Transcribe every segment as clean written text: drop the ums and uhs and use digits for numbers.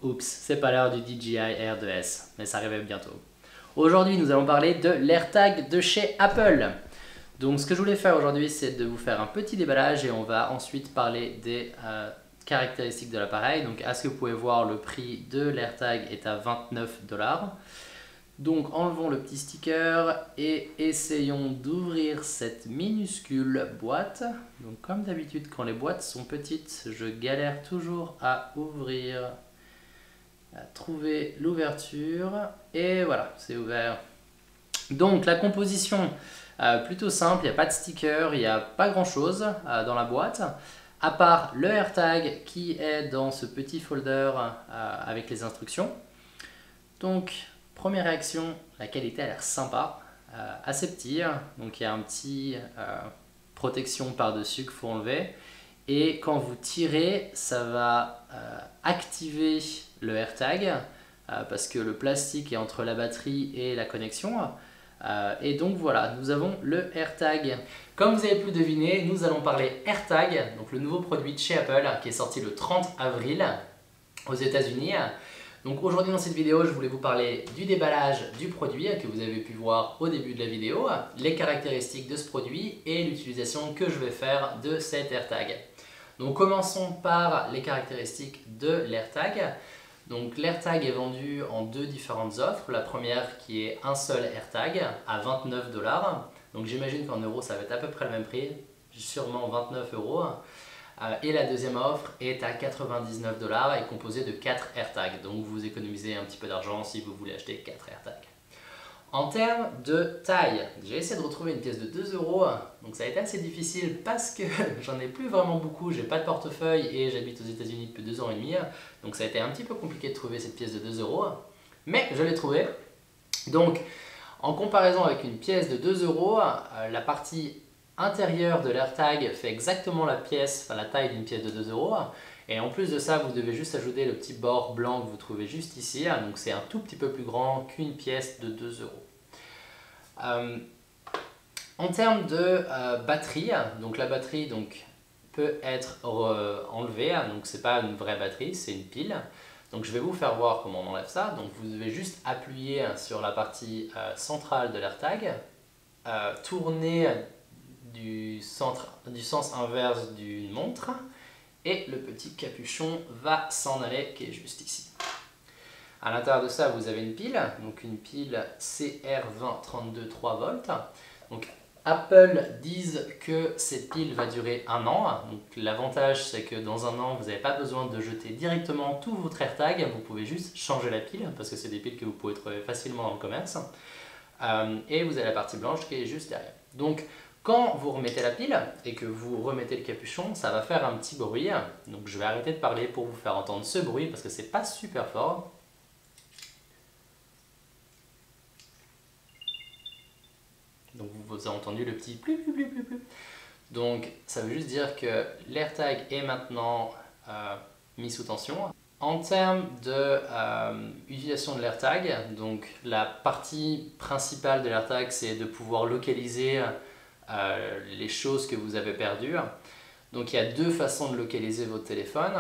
Oups, c'est pas l'heure du DJI Air 2S, mais ça arrive bientôt. Aujourd'hui, nous allons parler de l'AirTag de chez Apple. Donc ce que je voulais faire aujourd'hui, c'est de vous faire un petit déballage et on va ensuite parler des caractéristiques de l'appareil. Donc à ce que vous pouvez voir, le prix de l'AirTag est à 29 $. Donc enlevons le petit sticker et essayons d'ouvrir cette minuscule boîte. Donc comme d'habitude, quand les boîtes sont petites, je galère toujours à ouvrir, à trouver l'ouverture. Et voilà, c'est ouvert. Donc la composition, plutôt simple, il n'y a pas de sticker, il n'y a pas grand chose dans la boîte. À part le AirTag qui est dans ce petit folder avec les instructions. Donc première réaction, la qualité a l'air sympa, assez petit, donc il y a un petit protection par-dessus qu'il faut enlever. Et quand vous tirez, ça va activer le AirTag parce que le plastique est entre la batterie et la connexion. Et donc voilà, nous avons le AirTag. Comme vous avez pu le deviner, nous allons parler AirTag, donc le nouveau produit de chez Apple qui est sorti le 30 avril aux États-Unis. Donc aujourd'hui dans cette vidéo, je voulais vous parler du déballage du produit que vous avez pu voir au début de la vidéo, les caractéristiques de ce produit et l'utilisation que je vais faire de cet AirTag. Donc commençons par les caractéristiques de l'AirTag. Donc l'AirTag est vendu en deux différentes offres. La première qui est un seul AirTag à 29 $. Donc j'imagine qu'en euros ça va être à peu près le même prix, sûrement 29 €. Et la deuxième offre est à 99 $ et composée de 4 AirTags. Donc vous économisez un petit peu d'argent si vous voulez acheter 4 AirTags. En termes de taille, j'ai essayé de retrouver une pièce de 2 €. Donc ça a été assez difficile parce que j'en ai plus vraiment beaucoup, j'ai pas de portefeuille et j'habite aux États-Unis depuis 2 ans et demi. Donc ça a été un petit peu compliqué de trouver cette pièce de 2 €. Mais je l'ai trouvée. Donc en comparaison avec une pièce de 2 €, la partie intérieure de l'AirTag fait exactement la taille d'une pièce de 2 €. Et en plus de ça, vous devez juste ajouter le petit bord blanc que vous trouvez juste ici. Donc c'est un tout petit peu plus grand qu'une pièce de 2 €. En termes de batterie, donc la batterie peut être enlevée. Donc c'est pas une vraie batterie, c'est une pile. Donc je vais vous faire voir comment on enlève ça. Donc vous devez juste appuyer sur la partie centrale de l'AirTag, tourner du sens inverse d'une montre et le petit capuchon va s'en aller qui est juste ici. À l'intérieur de ça, vous avez une pile, donc une pile CR20 32 3 volts. Donc Apple disent que cette pile va durer 1 an. Donc l'avantage c'est que dans 1 an, vous n'avez pas besoin de jeter directement tout votre AirTag, vous pouvez juste changer la pile parce que c'est des piles que vous pouvez trouver facilement dans le commerce. Et vous avez la partie blanche qui est juste derrière. Donc quand vous remettez la pile et que vous remettez le capuchon, ça va faire un petit bruit. Donc je vais arrêter de parler pour vous faire entendre ce bruit parce que c'est pas super fort. Donc vous avez entendu le petit plu plu plu plu plu. Donc ça veut juste dire que l'AirTag est maintenant mis sous tension. En termes de utilisation de l'AirTag, donc la partie principale de l'AirTag c'est de pouvoir localiser les choses que vous avez perdues. Donc il y a deux façons de localiser votre téléphone.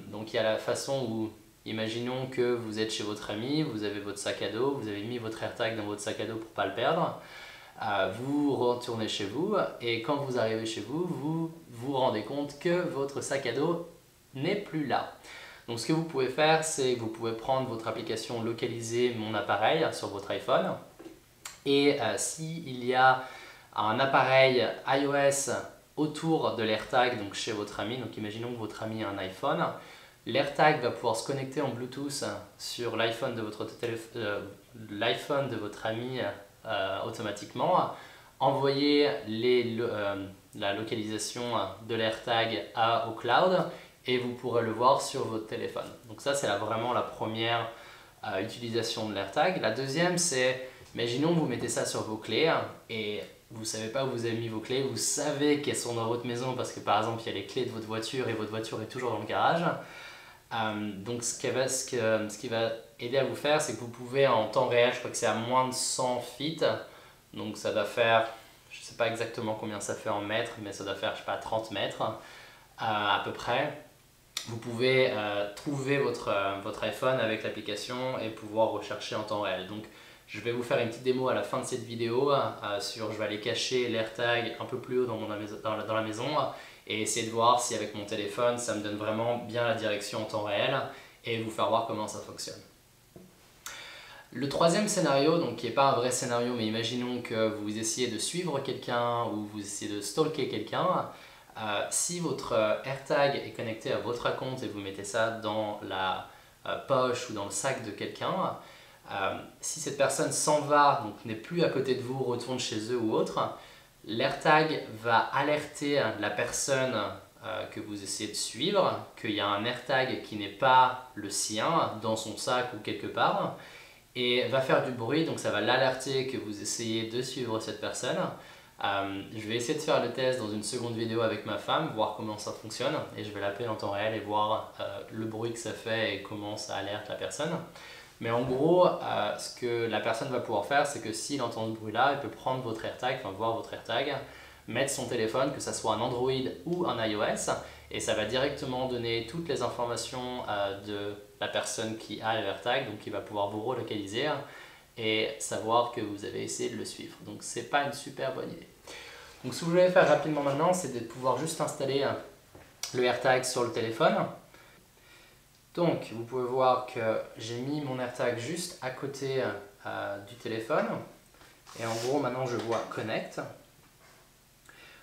Donc il y a la façon où, imaginons que vous êtes chez votre ami, vous avez votre sac à dos, vous avez mis votre AirTag dans votre sac à dos pour ne pas le perdre. Vous retournez chez vous et quand vous arrivez chez vous, vous vous rendez compte que votre sac à dos n'est plus là. Donc ce que vous pouvez faire, c'est que vous pouvez prendre votre application localiser mon appareil sur votre iPhone et s'il y a un appareil iOS autour de l'AirTag, donc chez votre ami, donc imaginons que votre ami a un iPhone, l'AirTag va pouvoir se connecter en Bluetooth sur l'iPhone de votre ami automatiquement, envoyer la localisation de l'AirTag au cloud et vous pourrez le voir sur votre téléphone. Donc ça c'est vraiment la première utilisation de l'AirTag. La deuxième c'est, imaginons que vous mettez ça sur vos clés et vous ne savez pas où vous avez mis vos clés, vous savez qu'elles sont dans votre maison parce que par exemple il y a les clés de votre voiture et votre voiture est toujours dans le garage. Donc ce qui va aider à vous faire, c'est que vous pouvez en temps réel, je crois que c'est à moins de 100 feet, donc ça doit faire, je ne sais pas exactement combien ça fait en mètres, mais ça doit faire, je sais pas, 30 mètres à peu près. vous pouvez trouver votre iPhone avec l'application et pouvoir rechercher en temps réel. Donc je vais vous faire une petite démo à la fin de cette vidéo je vais aller cacher l'AirTag un peu plus haut dans la maison et essayer de voir si avec mon téléphone ça me donne vraiment bien la direction en temps réel et vous faire voir comment ça fonctionne. Le troisième scénario, donc qui n'est pas un vrai scénario, mais imaginons que vous essayez de suivre quelqu'un ou vous essayez de stalker quelqu'un. Si votre AirTag est connecté à votre compte et vous mettez ça dans la poche ou dans le sac de quelqu'un, si cette personne s'en va, donc n'est plus à côté de vous, retourne chez eux ou autre, l'AirTag va alerter la personne que vous essayez de suivre qu'il y a un AirTag qui n'est pas le sien dans son sac ou quelque part et va faire du bruit, donc ça va l'alerter que vous essayez de suivre cette personne. Je vais essayer de faire le test dans une seconde vidéo avec ma femme, voir comment ça fonctionne et je vais l'appeler en temps réel et voir le bruit que ça fait et comment ça alerte la personne. Mais en gros, ce que la personne va pouvoir faire, c'est que s'il entend ce bruit-là, il peut prendre votre AirTag, enfin voir votre AirTag, mettre son téléphone, que ce soit un Android ou un iOS, et ça va directement donner toutes les informations de la personne qui a l'AirTag, donc il va pouvoir vous relocaliser et savoir que vous avez essayé de le suivre. Donc c'est pas une super bonne idée. Donc ce que je vais faire rapidement maintenant, c'est de pouvoir juste installer le AirTag sur le téléphone. Donc vous pouvez voir que j'ai mis mon AirTag juste à côté du téléphone et en gros maintenant je vois Connect.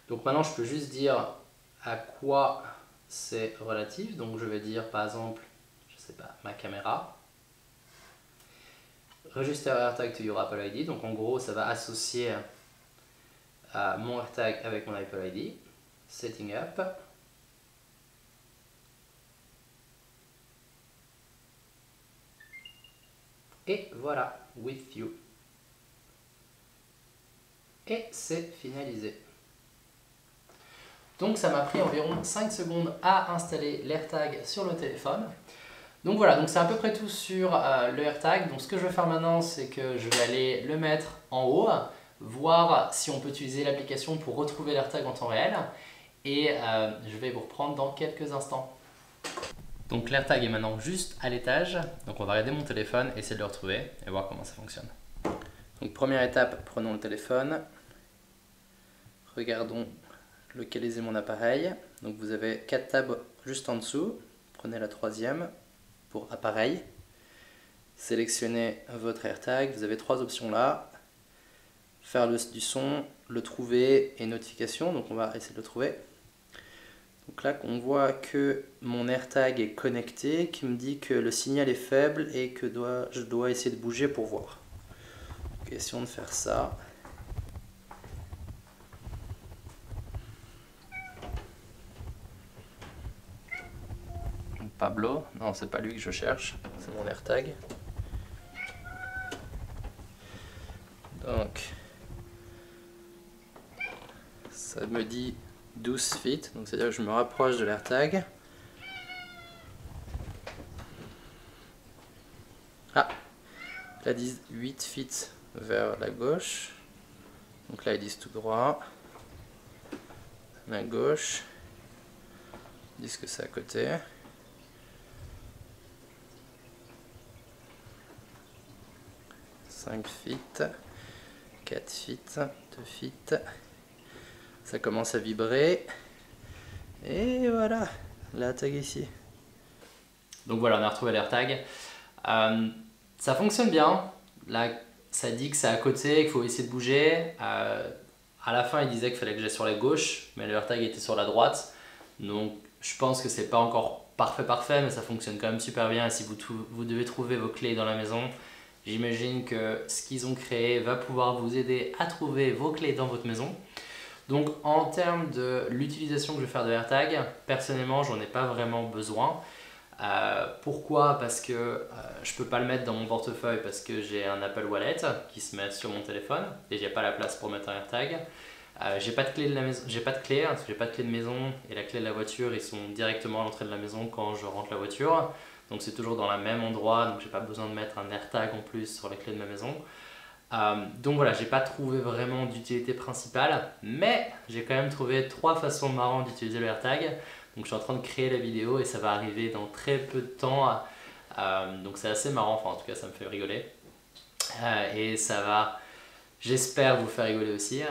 Donc maintenant je peux juste dire à quoi c'est relatif, donc je vais dire par exemple, je sais pas, ma caméra. Register AirTag to your Apple ID, donc en gros ça va associer mon AirTag avec mon Apple ID. Setting up. Et voilà, with you. Et c'est finalisé. Donc ça m'a pris environ 5 secondes à installer l'AirTag sur le téléphone. Donc voilà, donc c'est à peu près tout sur le AirTag. Donc ce que je vais faire maintenant, c'est que je vais aller le mettre en haut, voir si on peut utiliser l'application pour retrouver l'AirTag en temps réel. Et je vais vous reprendre dans quelques instants. Donc l'AirTag est maintenant juste à l'étage. Donc on va regarder mon téléphone, essayer de le retrouver et voir comment ça fonctionne. Donc première étape, prenons le téléphone. Regardons localiser mon appareil. Donc vous avez 4 tabs juste en dessous. Prenez la troisième pour appareil. Sélectionnez votre AirTag. Vous avez 3 options là. Faire du son, le trouver et notification. Donc on va essayer de le trouver. Donc là on voit que mon AirTag est connecté, qui me dit que le signal est faible et que je dois essayer de bouger pour voir. Donc essayons de faire ça. Pablo, non c'est pas lui que je cherche, c'est mon AirTag. Donc ça me dit 12 feet, donc c'est à dire que je me rapproche de l'AirTag. Ah, là ils disent 8 feet vers la gauche, donc là ils disent tout droit, la gauche, ils disent que c'est à côté. 5 feet, 4 feet, 2 feet, ça commence à vibrer, et voilà, la tag ici. Donc voilà, on a retrouvé l'AirTag. Ça fonctionne bien, là ça dit que c'est à côté, qu'il faut essayer de bouger. À la fin il disait qu'il fallait que j'aille sur la gauche, mais le AirTag était sur la droite, donc je pense que c'est pas encore parfait, mais ça fonctionne quand même super bien. Et si vous devez trouver vos clés dans la maison, j'imagine que ce qu'ils ont créé va pouvoir vous aider à trouver vos clés dans votre maison. Donc en termes de l'utilisation que je vais faire de AirTag, personnellement j'en ai pas vraiment besoin. Pourquoi? Parce que je peux pas le mettre dans mon portefeuille parce que j'ai un Apple Wallet qui se met sur mon téléphone et j'ai pas la place pour mettre un AirTag. J'ai pas de clé de la maison, j'ai pas de clé parce que j'ai pas de clé de maison et la clé de la voiture ils sont directement à l'entrée de la maison quand je rentre la voiture. Donc c'est toujours dans le même endroit, donc j'ai pas besoin de mettre un AirTag en plus sur la clé de ma maison. Donc voilà, j'ai pas trouvé vraiment d'utilité principale, mais j'ai quand même trouvé 3 façons marrantes d'utiliser le AirTag. Donc je suis en train de créer la vidéo et ça va arriver dans très peu de temps. Donc c'est assez marrant, enfin en tout cas ça me fait rigoler. Et ça va, j'espère, vous faire rigoler aussi.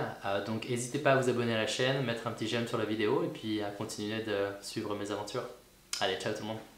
Donc n'hésitez pas à vous abonner à la chaîne, mettre un petit j'aime sur la vidéo et puis à continuer de suivre mes aventures. Allez, ciao tout le monde!